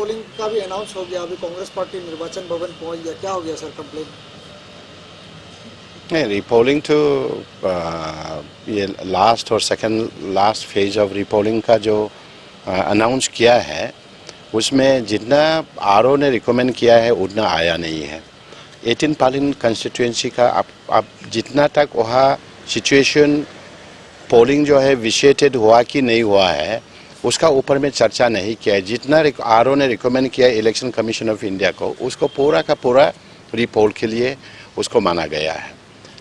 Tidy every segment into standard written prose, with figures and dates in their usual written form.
Repolling का भी announce हो गया, अभी कांग्रेस पार्टी निर्वाचन भवन पहुंच गया, क्या हो गया सर कंप्लेन? नहीं, रीपोलिंग तो ये लास्ट और second last phase of repolling का जो अनाउंस किया है उसमें जितना आरओ ने रिकमेंड किया है उतना आया नहीं है। 18 पार्लियामेंट कंस्टिट्यूएंसी का आप जितना तक वहाँ सिचुएशन पोलिंग जो है विशेषित हुआ कि नहीं हुआ है उसका ऊपर में चर्चा नहीं किया है। जितना आरओ ने रिकमेंड किया इलेक्शन कमीशन ऑफ इंडिया को उसको पूरा का पूरा रीपोल के लिए उसको माना गया है।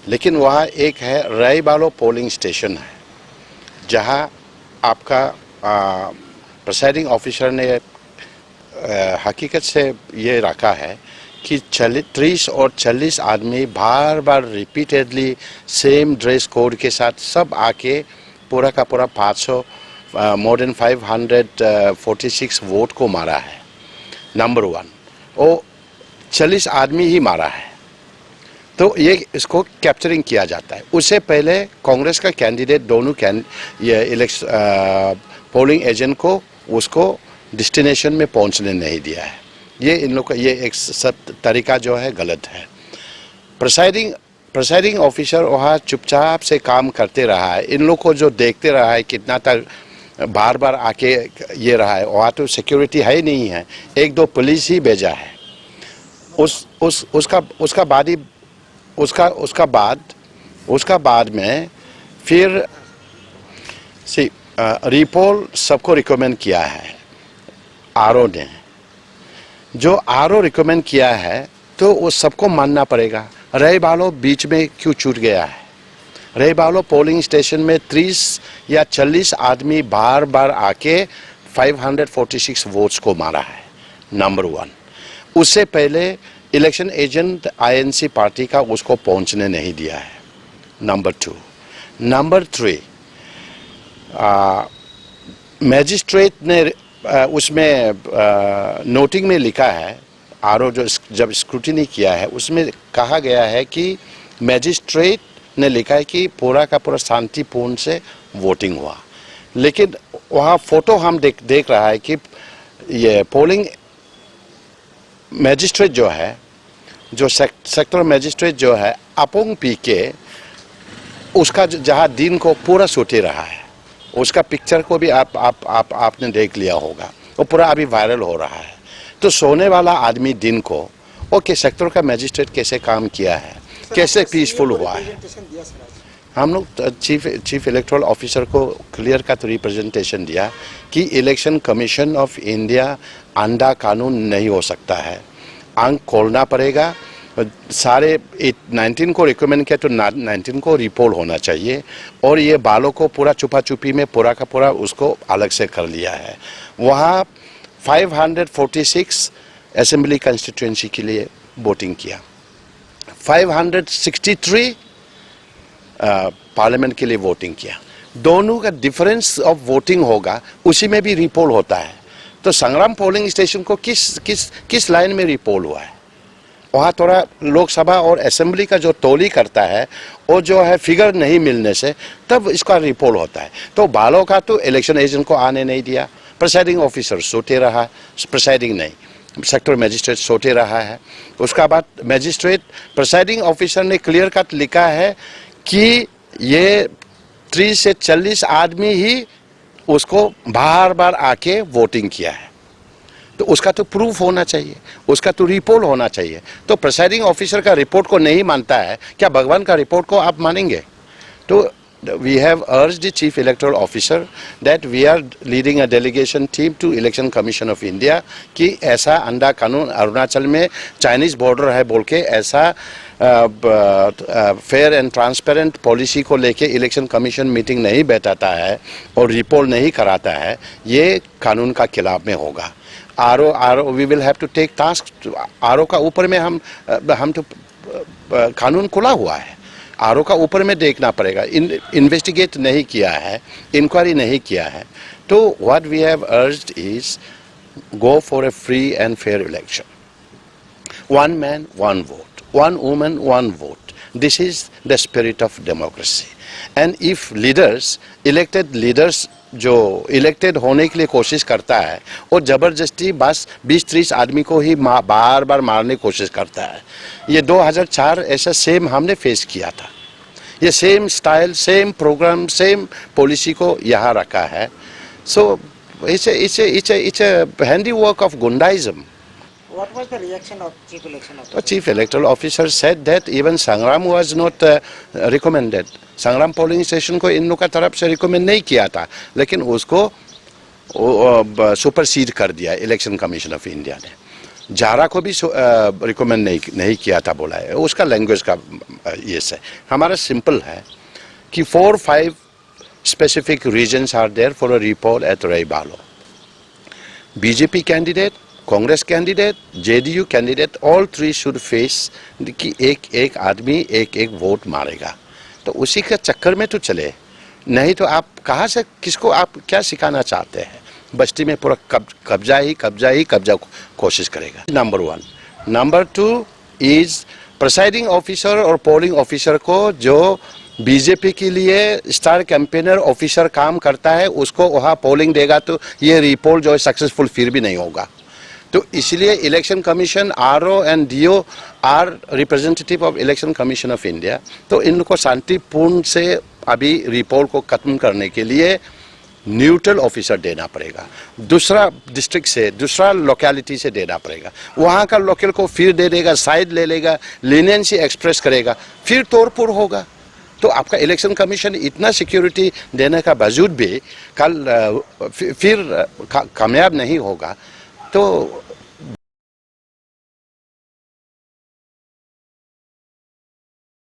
लेकिन वहाँ एक है रई बालो पोलिंग स्टेशन है जहाँ आपका प्रिसाइडिंग ऑफिसर ने हकीकत से ये रखा है कि 30 और 40 आदमी बार बार रिपीटेडली सेम ड्रेस कोड के साथ सब आके पूरा का पूरा 500 मोर देन 546 वोट को मारा है। नंबर 1 वो 40 आदमी ही मारा है, तो ये इसको कैप्चरिंग किया जाता है। उससे पहले कांग्रेस का कैंडिडेट दोनों ये इलेक्शन पोलिंग एजेंट को उसको डेस्टिनेशन में पहुंचने नहीं दिया है। ये इन लोग का ये एक सब तरीका जो है गलत है। प्रिसाइडिंग ऑफिसर वहाँ चुपचाप से काम करते रहा है, इन लोग को जो देखते रहा है कितना तक बार बार आके ये रहा है। वहाँ तो सिक्योरिटी है ही नहीं है, 1-2 पुलिस ही भेजा है। उसका बाद में फिर रीपोल सबको रिकमेंड किया है आरओ ने। जो आरओ रिकमेंड किया है तो वो सबको मानना पड़ेगा। रई बालो बीच में क्यों छूट गया है? रई बालो पोलिंग स्टेशन में 30 या 40 आदमी बार बार आके 546 वोट्स को मारा है। नंबर 1। उससे पहले इलेक्शन एजेंट आईएनसी पार्टी का उसको पहुंचने नहीं दिया है। नंबर 2। नंबर 3, मैजिस्ट्रेट ने उसमें नोटिंग में लिखा है, आरओ जो जब स्क्रूटिनी किया है उसमें कहा गया है कि मैजिस्ट्रेट ने लिखा है कि पूरा का पूरा शांतिपूर्ण से वोटिंग हुआ। लेकिन वहाँ फोटो हम देख रहा है कि ये पोलिंग मैजिस्ट्रेट जो है, जो सेक्टर मैजिस्ट्रेट जो है अपोंग पी के उसका जहाँ दिन को पूरा सोते रहा है, उसका पिक्चर को भी आपने देख लिया होगा, वो पूरा अभी वायरल हो रहा है। तो सोने वाला आदमी दिन को ओके सेक्टर का मैजिस्ट्रेट कैसे काम किया है, कैसे पीसफुल हुआ है। हम लोग चीफ इलेक्टोरल ऑफिसर को क्लियर कट रिप्रेजेंटेशन दिया कि इलेक्शन कमीशन ऑफ इंडिया अंडा कानून नहीं हो सकता है, आंख खोलना पड़ेगा। सारे 19 को रिकमेंड किया तो 19 को रिपोल होना चाहिए, और ये बालों को पूरा छुपा छुपी में पूरा का पूरा उसको अलग से कर लिया है। वहाँ 546 असेंबली कंस्टिट्यूएंसी के लिए वोटिंग किया, 563 पार्लियामेंट के लिए वोटिंग किया। दोनों का डिफरेंस ऑफ वोटिंग होगा, उसी में भी रिपोल होता है। तो संग्राम पोलिंग स्टेशन को किस लाइन में रिपोल हुआ है? वहाँ थोड़ा लोकसभा और असेंबली का जो तोली करता है वो जो है फिगर नहीं मिलने से तब इसका रिपोल होता है। तो बालों का तो इलेक्शन एजेंट को आने नहीं दिया, प्रिसाइडिंग ऑफिसर सोते रहा, प्रिसाइडिंग नहीं सेक्टर मैजिस्ट्रेट सोते रहा है। उसका बाद मैजिस्ट्रेट प्रिसाइडिंग ऑफिसर ने क्लियर कट लिखा है कि ये 30 से 40 आदमी ही उसको बार बार आके वोटिंग किया है, तो उसका तो प्रूफ होना चाहिए, उसका तो रिपोर्ट होना चाहिए। तो प्रिसाइडिंग ऑफिसर का रिपोर्ट को नहीं मानता है, क्या भगवान का रिपोर्ट को आप मानेंगे? तो we have urged the chief electoral officer that we are leading a delegation team to election commission of India कि ऐसा अंडा कानून अरुणाचल में चाइनीज बॉर्डर है बोल के ऐसा फेयर एंड ट्रांसपेरेंट पॉलिसी को लेके इलेक्शन कमीशन मीटिंग नहीं बैठाता है और रिपोर्ट नहीं कराता है, ये कानून का खिलाफ में होगा। RO we will have to take task. RO का ऊपर में हम तो कानून खुला हुआ है, आरओ का ऊपर में देखना पड़ेगा। इन्वेस्टिगेट नहीं किया है, इंक्वायरी नहीं किया है। तो what we have urged is go for a free and fair election, 1 man 1 vote, 1 woman 1 vote. This is the spirit of democracy. And if leaders, elected leaders जो इलेक्टेड होने के लिए कोशिश करता है वो ज़बरदस्ती बस 20-30 आदमी को ही बार बार मारने की कोशिश करता है। ये 2004 ऐसा सेम हमने फेस किया था। ये same style, same programme, same policy को यहाँ रखा है। सो it's a handiwork of Gundaism. What was the reaction of Chief Election Officer? The Chief Electoral Officer said that even Sangram was not recommended. Sangram polling station को इन लोग का तरफ से recommend नहीं किया था, लेकिन उसको सुपरसीड कर दिया इलेक्शन कमीशन ऑफ इंडिया ने। जारा को भी रिकमेंड नहीं किया था, बोला है। उसका लैंग्वेज का ये है। हमारा सिंपल है कि 4-5 specific regions are there for a repoll at Raibalo. BJP candidate, Congress candidate, JDU candidate, all three should face कि एक आदमी एक वोट मारेगा। तो उसी के चक्कर में तो चले, नहीं तो आप कहाँ से किसको आप क्या सिखाना चाहते हैं? बस्ती में पूरा कब्जा कोशिश करेगा। Number 1। Number 2 is presiding officer और पोलिंग ऑफिसर को जो बीजेपी के लिए स्टार कैंपेनर ऑफिसर काम करता है, उसको वहाँ पोलिंग देगा तो ये रिपोल जो है सक्सेसफुल फिर भी नहीं होगा। तो इसलिए election commission, RO and DO are representative of election commission of India. तो इनको शांतिपूर्ण से अभी रिपोल को खत्म करने के लिए न्यूट्रल ऑफिसर देना पड़ेगा। दूसरा डिस्ट्रिक्ट से, दूसरा लोकेलिटी से देना पड़ेगा। वहाँ का लोकल को फिर दे देगा, साइड ले लेगा, लीनियंसी एक्सप्रेस करेगा, फिर तोड़फोड़ होगा। तो आपका इलेक्शन कमीशन इतना सिक्योरिटी देने का बावजूद भी कल फिर कामयाब नहीं होगा। तो